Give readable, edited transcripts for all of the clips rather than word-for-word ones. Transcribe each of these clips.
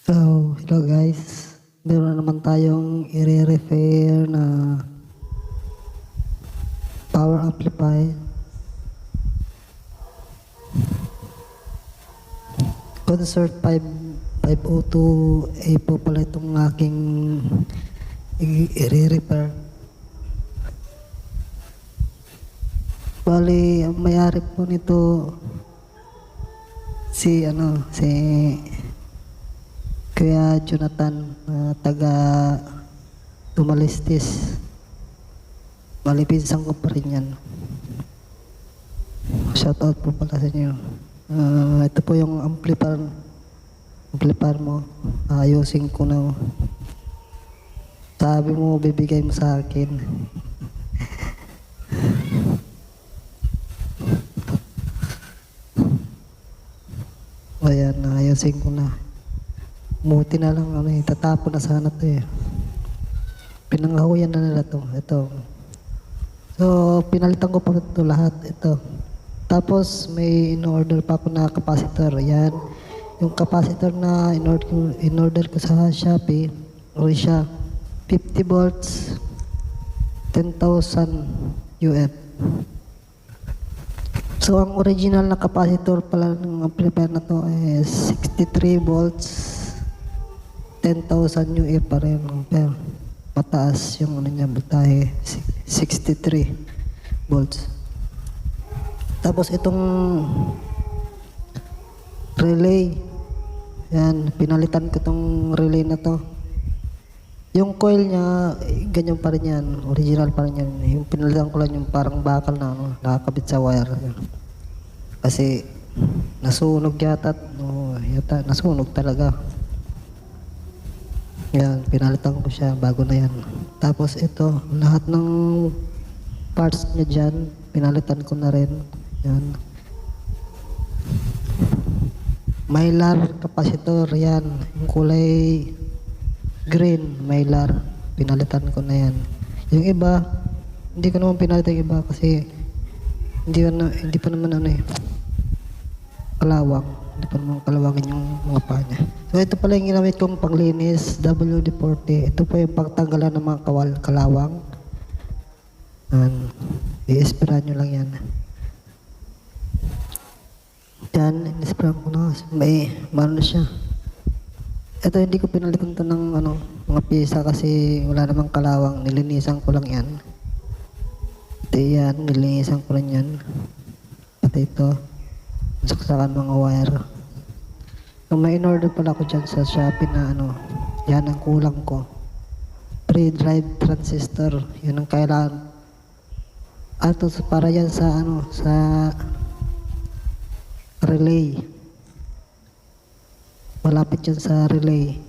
So, hello guys. Meron na naman tayong i-refer na power amplifier. Concert 5502A po pala itong aking i-refer. Bali, ang mayari po nito si Kuya Jonathan na taga Tumalistis. Bali, pinsang ko pa rin yan. Shoutout po pala sa inyo. Ito po yung amplifier mo. Ayusin ko na. Sabi mo, bibigay mo sa akin. Ayan, ayusin ko na. Muti na lang, tatapon na sana to eh. Pinangahuyan na nila to. Ito. So, pinalitan ko pa ito lahat. Ito. Tapos, may in-order pa ako na capacitor. Yan. Yung capacitor na in-order ko sa Shopee, o siya, 50 volts, 10,000 UF. So, ang original na capacitor pala ng amplifier na to is 63 volts, 10,000 UF pa rin. Pero mataas yung niya, voltahe, 63 volts. Tapos itong relay, yan, pinalitan ko itong relay na to. Yung coil niya, ganyan pa rin yan, original pa rin yan. Yung pinalitan ko lang yung parang bakal na nakakabit sa wire. Kasi nasunog yata, nasunog talaga. Yan, pinalitan ko siya bago na yan. Tapos ito, lahat ng parts niya dyan, pinalitan ko na rin. Yan. Mylar capacitor, yan. Yung kulay green, Mylar. Pinalitan ko na yan. Yung iba, hindi ko naman pinalitan yung iba kasi hindi pa naman kalawang. Hindi pa naman kalawangin yung mga paa niya. So ito pala yung ginamit kong panglinis, WD-40. Ito po yung pagtanggalan ng mga kalawang. I-sprayan nyo lang yan. Yan, in-sprayan ko na. May na siya. Ito hindi ko pinalitan to ng mga pisa kasi wala namang kalawang. Nilinisan ko lang yan. Ito yan, nilinisan ko lang yan. Pati ito. Saksakan mga wire. Kung may in-order pala ako dyan sa Shopee na yan ang kulang ko. Pre-drive transistor. Yan ang kailangan. Ito para yan sa sa relay. Malapit yan sa relay.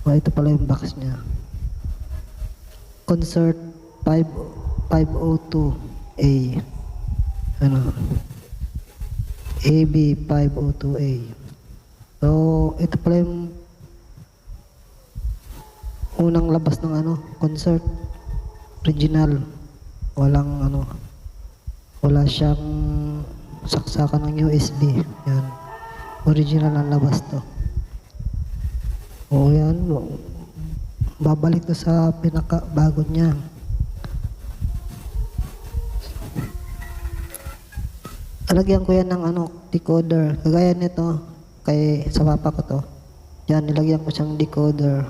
Ito pala yung box niya. Concert 5502A. AB502A. So, ito pala yung unang labas ng concert. Original. Wala siyang saksakan ng USB. Yan. Original ang labas to. O yan. Babalik to sa pinaka-bago niya. Nalagyan ko yan ng decoder. Kagaya nito, sa papa ko to. Yan, nilagyan ko siyang decoder.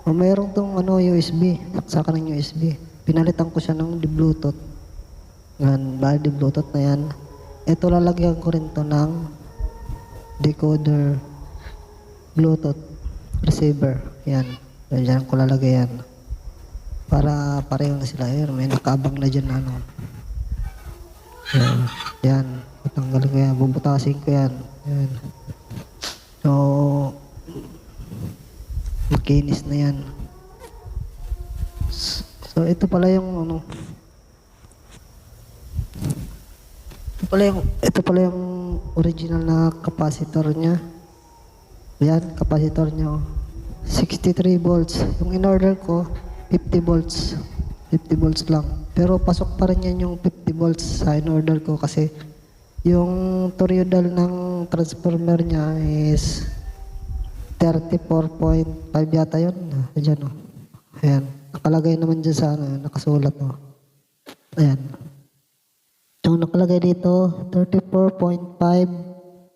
O mayroong tong USB. Saksakan ng USB. Pinalitan ko siya ng Bluetooth. Yan, bali Bluetooth na yan. Ito lalagyan ko rin to ng decoder Bluetooth receiver. Yan. Diyan ko lalagay yan. Para pareho na sila. Yan, may nakaabang na dyan na Yan. Patanggalin ko yan. Bubutasin ko yan. Yan. So, makinis na yan. So, ito pala yung ito pala yung original na capacitor niya. Yan, capacitor niya. 63 volts. Yung in-order ko, 50 volts. 50 volts lang. Pero pasok pa rin yan yung 50 volts sa in-order ko kasi yung toroidal ng transformer niya is 34.5 yata yun. Ayan o. Ayan. Nakalagay naman dyan sa ano, nakasulat o. Ayan. Yung nakalagay dito, 34.5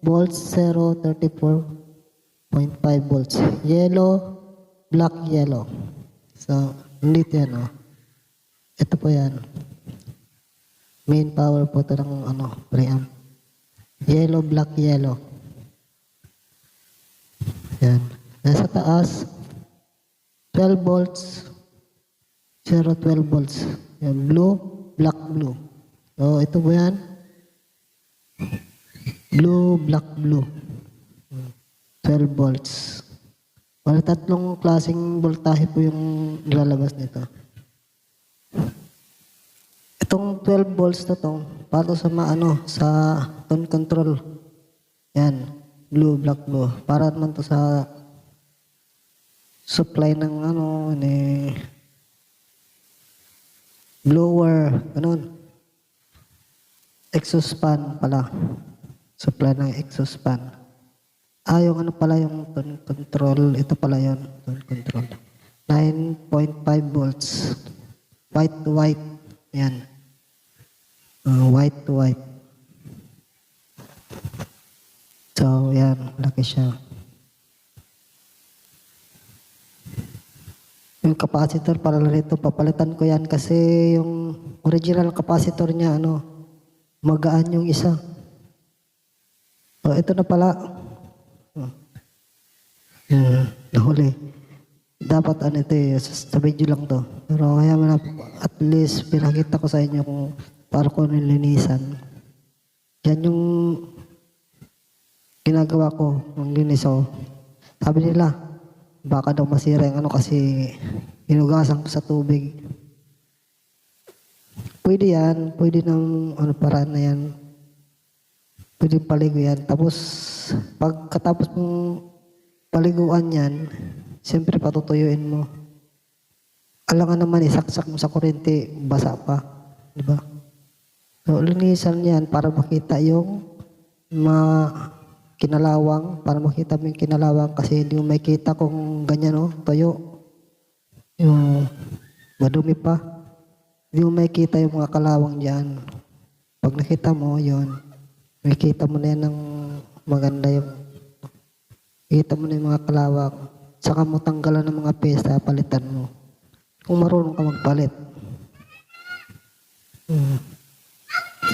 volts, 34.5 volts. Yellow, black, yellow. So, dito yan o. Ito po yan. Main power po ito ng ano, preamp. Yellow, black, yellow. Yan. Nasa taas, 12 volts, 12 volts. Yan, blue, black, blue. So, ito po yan. Blue, black, blue. 12 volts. Wala tatlong klaseng voltahe po yung nilalabas nito. Itong 12 volts na to, para sa sa tone control. Yan, blue, black, blue. Para naman to sa supply ng blower, ganun. Exhaust fan pala. Supply ng exhaust fan. Yung pala yung tone control. Ito pala yun, tone control. 9.5 volts. White to white. Yan. White to white. So, yan. Laki siya. Yung capacitor para rito, papalitan ko yan kasi yung original capacitor niya, magaan yung isa. Ito na pala. Nahuli. Dapat ito sa video lang to. Pero kaya at least pinakita ko sa inyo kung paano ko nilinisan. Yan yung ginagawa ko ng linis ko. Sabi nila, baka daw masira yung kasi hinugasan ko sa tubig. Pwede yan. Pwede ng paraan na yan. Pwede paligo yan. Tapos, pagkatapos mong paliguan yan, siyempre patutuyuin mo. Alangan naman, isaksak mo sa kurente, basa pa. Diba? So, linisan yan para makita yung kinalawang, para makita mo yung kinalawang kasi hindi mo makita kung ganyan, tuyo. Yung madumi pa. Hindi mo makita yung mga kalawang dyan. Pag nakita mo, yun. Makikita mo na yan ng maganda yung makikita mo na yung mga kalawang. Saka mo tanggalan ng mga pesa, palitan mo. Kung marunong ka magpalit.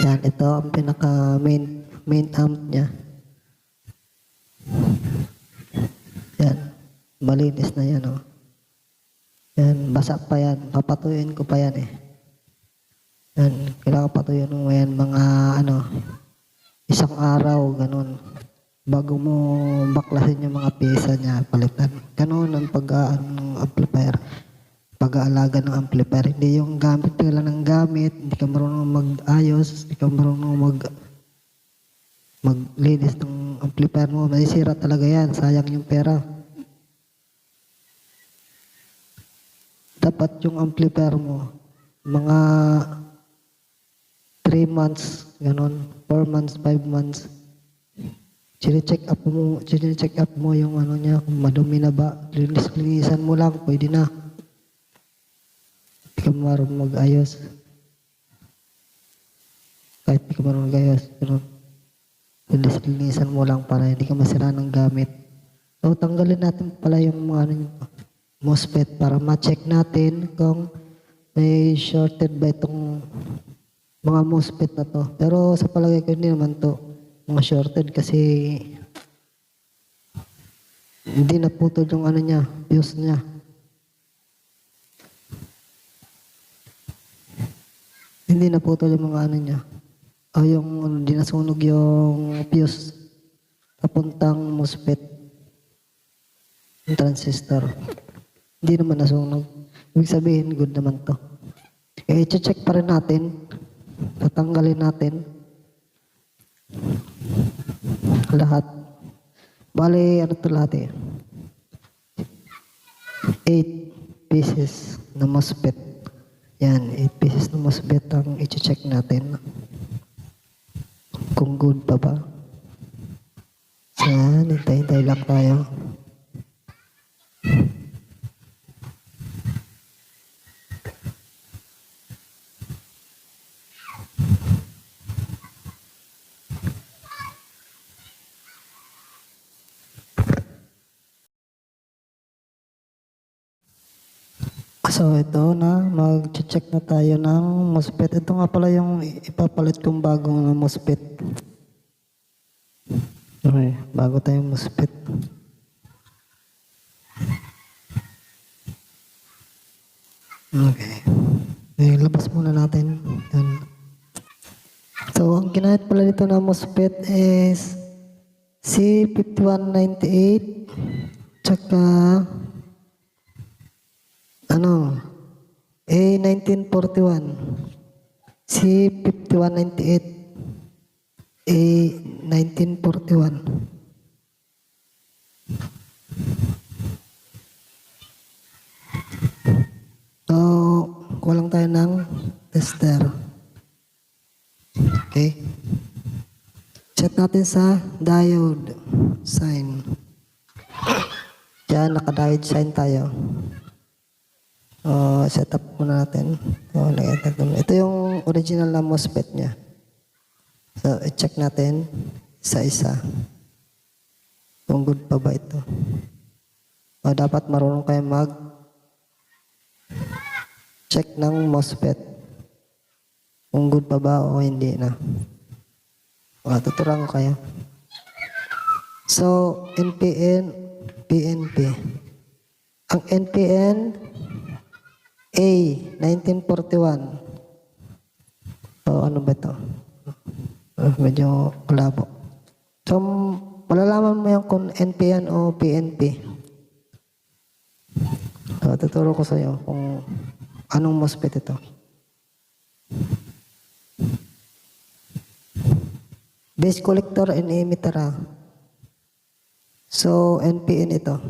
Yan, ito ang pinaka main amp niya. Yan, malinis na yan, Yan, basa pa yan. Papatuyuin ko pa yan, Yan, kailangan patuyuin mo yan mga isang araw, ganun. Bago mo baklasin yung mga pesa niya, palitan. Ganun ang ng amplifier. Pag-aalaga ng amplifier. Hindi yung gamit ka lang ng gamit, hindi ka marunong mag-ayos, hindi ka marunong maglinis ng amplifier mo. Masisira talaga yan. Sayang yung pera. Dapat yung amplifier mo, mga 3 months, ganun, 4 months, 5 months. Check up mo yung niya, kung madumi na ba. Linisan mo lang, pwede na. Hindi ka marunong mag-ayos. Kahit hindi ka marunong mag-ayos, linisan mo lang para hindi ka masira ng gamit. So, tanggalin natin pala yung mga MOSFET para ma-check natin kung may shorted ba itong mga MOSFET na to. Pero sa palagay ko hindi naman to mga shorted kasi hindi naputol yung niya, fuse niya. Hindi naputol yung mga niya. O yung hindi nasunog yung fuse papuntang MOSFET. Yung transistor. Hindi naman nasunog. Ibig sabihin, good naman to. I-check pa rin natin. Tatanggalin natin. Lahat. Bale, to lahat 8 pieces na MOSFET. Yan, 8 pieces na MOSFET ang i-check natin. Kung good pa ba. So, yan, hintay lang tayo. So ito na, mag-check na tayo ng MOSFET. Ito nga pala yung ipapalit kong bagong MOSFET. Okay, bago tayong MOSFET. Okay. Labas muna natin. Yan. So, ang ginamit pala dito na MOSFET is C5198 tsaka A1941. C5198 A1941. So, kulang tayo ng tester. Okay. Check natin sa diode sign. Yan, naka-diode sign tayo. Set up muna natin. Ito yung original na MOSFET niya. So, i-check natin isa-isa. Kung good pa ba ito. Dapat marunong kayo check ng MOSFET. Kung good pa ba o hindi na. Tuturuan ko kayo. So, NPN, PNP. Ang NPN, A1941. So, ano ba ito? Medyo kulabo. So, malalaman mo yan kung NPN o PNP. So, tuturo ko sa iyo kung anong MOSFET ito. Base collector and emitter. So, NPN ito.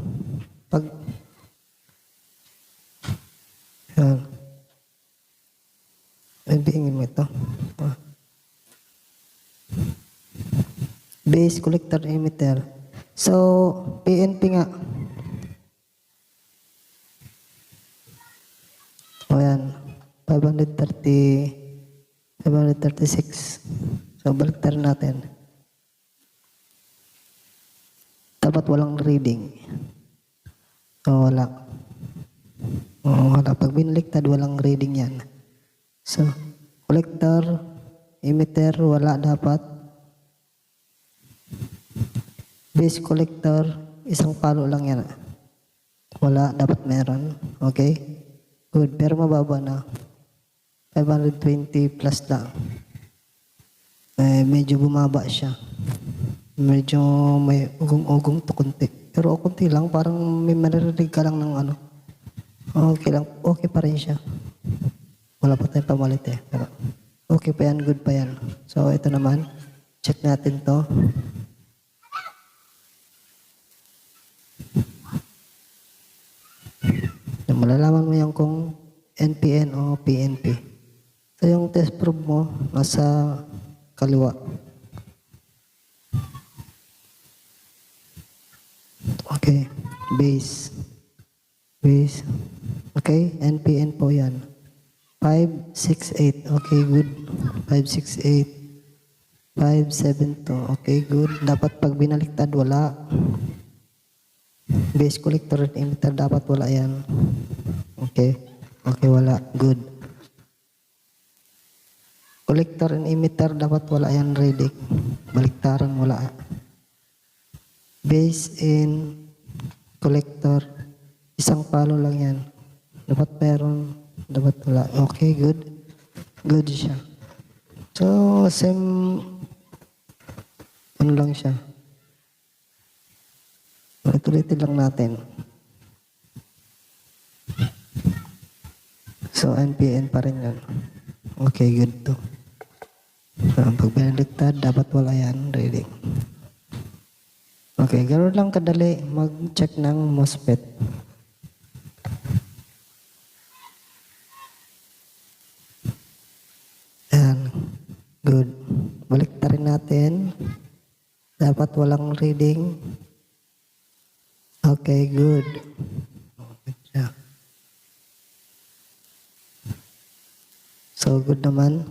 Yan. NPN mo ito. Base collector emitter. So, PNP nga. O yan. 536. So, baliktarin natin. Dapat walang reading. So, wala. Wala. Pag binaliktad, walang reading yan. So, collector, emitter, wala dapat. Base collector, isang palo lang yan. Wala, dapat meron. Okay? Good, pero mababa na. 520 plus lang. Medyo bumaba siya. Medyo may ugong-ugong to konti. Pero konti lang, parang may maririnig ka lang ng okay lang, okay pa rin siya. Wala pa tayong pamalit eh. Pero okay pa yan, good pa yan. So ito naman, check natin to. Malalaman mo yan kung NPN o PNP. So yung test probe mo, nasa kaliwa. Okay, base. Okay, NPN po yan. 568, okay, good. 568. 572, okay, good. Dapat pag binaliktad, wala. Base collector and emitter, dapat wala yan. Okay, wala, good. Collector and emitter, dapat wala yan, reading. Baliktaran, wala. Base in collector, isang palo lang yan. Dapat meron, dapat wala. Okay, good. Good siya. So, same, lang siya. Ulit-ulitin lang natin. So, NPN pa rin yun. Okay, good to. Pag binaliktad, dapat wala yan, reading. Okay, ganoon lang kadali mag-check ng MOSFET. Yan. Good. Baliktarin natin. Dapat walang reading. Okay, good. Good siya. So, good naman.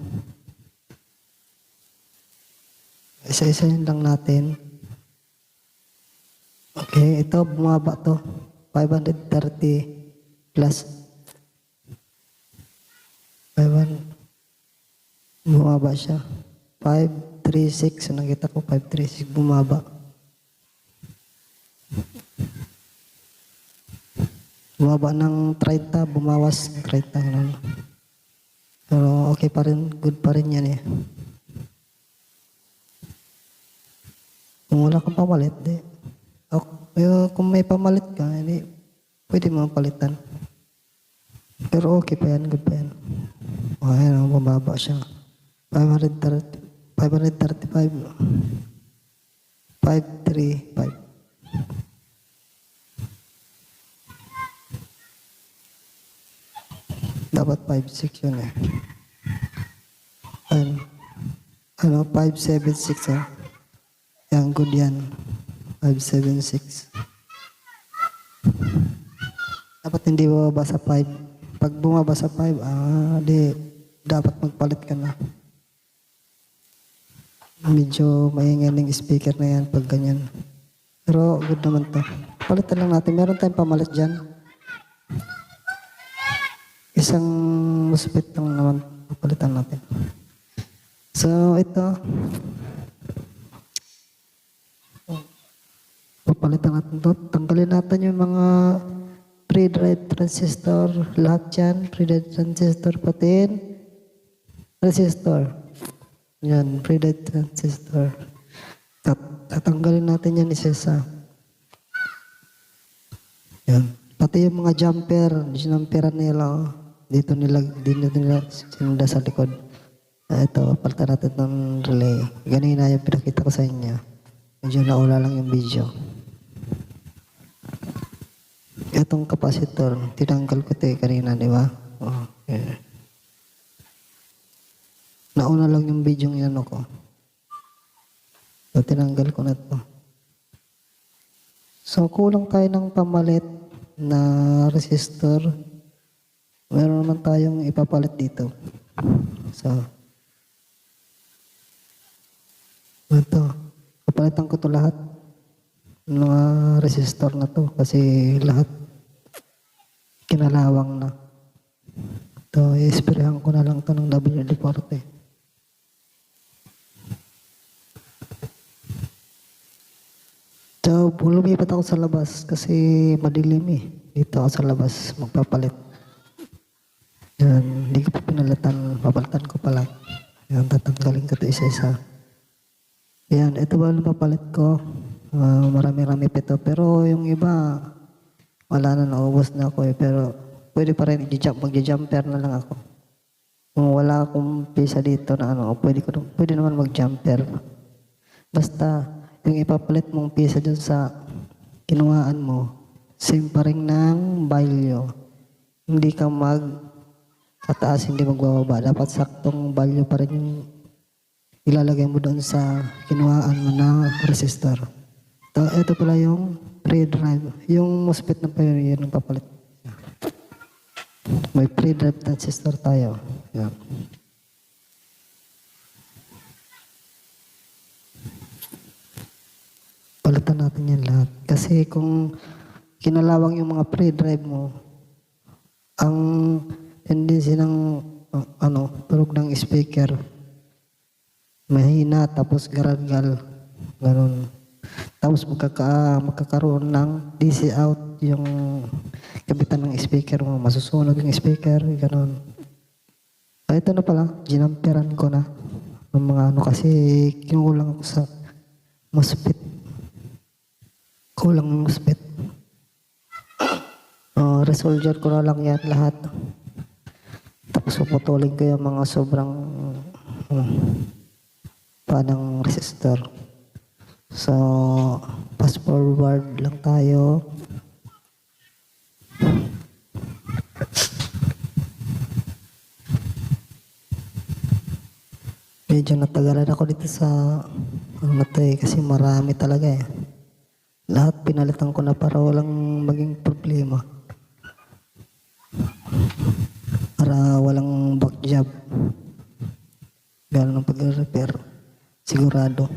Isa-isahin lang natin. Okay, ito bumaba to. 530 plus. Bumaba siya. 536, nakita ko 536, bumaba. Bumaba ng 30, bumawas ng 30. Ganun. Pero okay pa rin, good pa rin yan eh. Kung wala kang pamalit, di. Kung may pamalit ka, hindi, pwede mo palitan. Pero okay pa yan, good pa yan. O, ayan, bumaba siya. 535. 535. Dapat 5.6 yun eh. 5.76 eh. Yan, good yan. 5.76. Dapat hindi bumaba sa 5. Pag bumaba sa 5, di, dapat magpalit ka na. Medyo maingay ng speaker na yan pag ganyan. Pero good naman to. Palitan lang natin. Meron tayong pamalit dyan. Isang muspit lang naman papalitan natin. So, ito. Papalitan natin to. Tanggalin natin yung mga pre-drive transistor. Lahat yan. Pre-drive transistor pati resistor. Yan. Pre-drive transistor. Tatanggalin natin yan isa-isa. Yan. Pati yung mga jumper. Sinamperan nila. Dito nila sinunda sa likod. Ito, palitan natin ng relay. Ganina yung pinakita ko sa inyo. Medyo naula lang yung video. Itong capacitor, tinanggal ko ito kanina, di ba? Okay. Nauna lang yung video ng ano ko. So, tinanggal ko na ito. So, kulang tayo ng pamalit na resistor. Meron naman tayong ipapalit dito. So, ito. Kapalitan ko ito lahat ng mga resistor na to kasi lahat kinalawang na. Ito, i-sprayan ko na lang ito ng WD-40. So, lumipat ako sa labas kasi madilim eh. Dito ako sa labas, magpapalit. Yan, hindi ko pa pinalitan, papalitan ko pala. Yan, tatanggalin ko ito isa-isa. Yan, ito ba yung papalit ko? Marami-rami pa ito. Pero yung iba, wala na, naubos na ako eh. Pero pwede pa rin mag-jumper na lang ako. Kung wala akong pisa dito na ano, pwede naman mag-jumper. Basta, yung ipapalit mong pisa dun sa kinuhaan mo, same pa rin ng value. Hindi ka tataas, hindi magbababa. Dapat saktong value pa rin yung ilalagay mo doon sa kinuhaan mo na resistor. Ito pala yung pre-drive. Yung MOSFET na yun ang papalit. May pre-drive transistor tayo. Yan. Palitan natin yan lahat. Kasi kung kinalawang yung mga pre-drive mo, ang tendency ng tunog ng speaker mahina tapos garagal ganun. Tapos magkakaroon ng DC out yung kabitan ng speaker mo, masusunog yung speaker, ganun. Ito na pala, ginamperan ko na ng mga kasi kinulang ako sa MOSFET. Kulang ng MOSFET. Resolder ko na lang yan lahat. Tapos puputulin ko yung mga sobrang panang resistor. So, fast forward lang tayo. Medyo natagalan ako dito sa kasi marami talaga eh. Lahat pinalitan ko na para walang maging problema. Para walang back job. Gano'n ang pag-repair. Sigurado.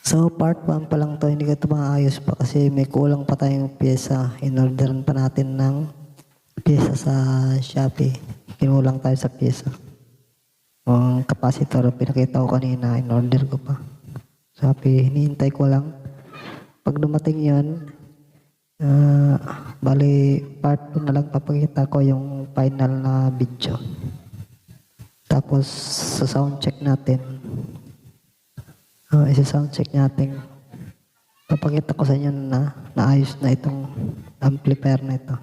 So, part 1 pa lang to. Hindi ko ito maayos pa kasi may kulang pa tayong pyesa. In-orderan pa natin ng pyesa sa Shopee. Kinulang tayo sa pyesa. Ang capacitor, pinakita ko kanina, in-order ko pa. Shopee, hinihintay ko lang. Pag dumating yun, bali part 2 na lang papakita ko yung final na video. Tapos sa sound check natin, isa-sound check natin. Papakita ko sa inyo na naayos na itong amplifier na ito.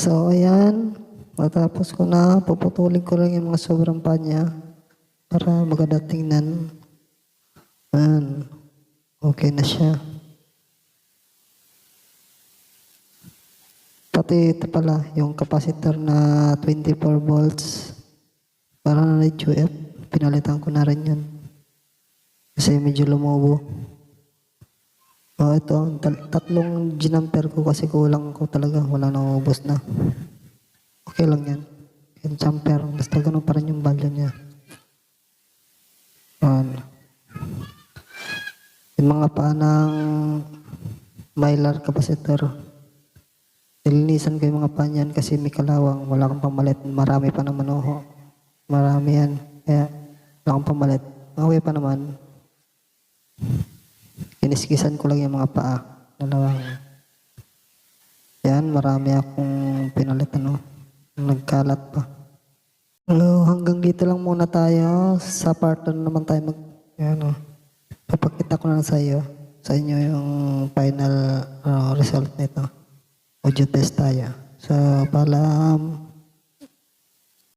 So, ayan. Matapos ko na, puputulin ko lang yung mga sobrang panya para maganda tingnan. Ayan. Okay na siya. Pati ito pala, yung capacitor na 24 volts para na UF. Pinalitan ko na rin yan. Kasi medyo lumubo. Ito, tatlong ginamper ko kasi kulang ko talaga. Wala na, ubos na. Okay lang yan. Yung jumper, basta ganun pa rin yung value niya. Yung mga paanang mylar capacitor, nilinisan ko yung mga paan yan kasi may kalawang. Wala kang pamalit. Marami pa naman Marami yan. Kaya, wala kang pamalit. Okay pa naman. Kiniskisan ko lang yung mga paa. Dalawang. Yan, marami akong pinalit, nagkalat pa. Hanggang dito lang muna tayo. Sa part 2 naman tayo papakita ko na lang sa inyo yung final result nito. Audio test tayo. So, paalam.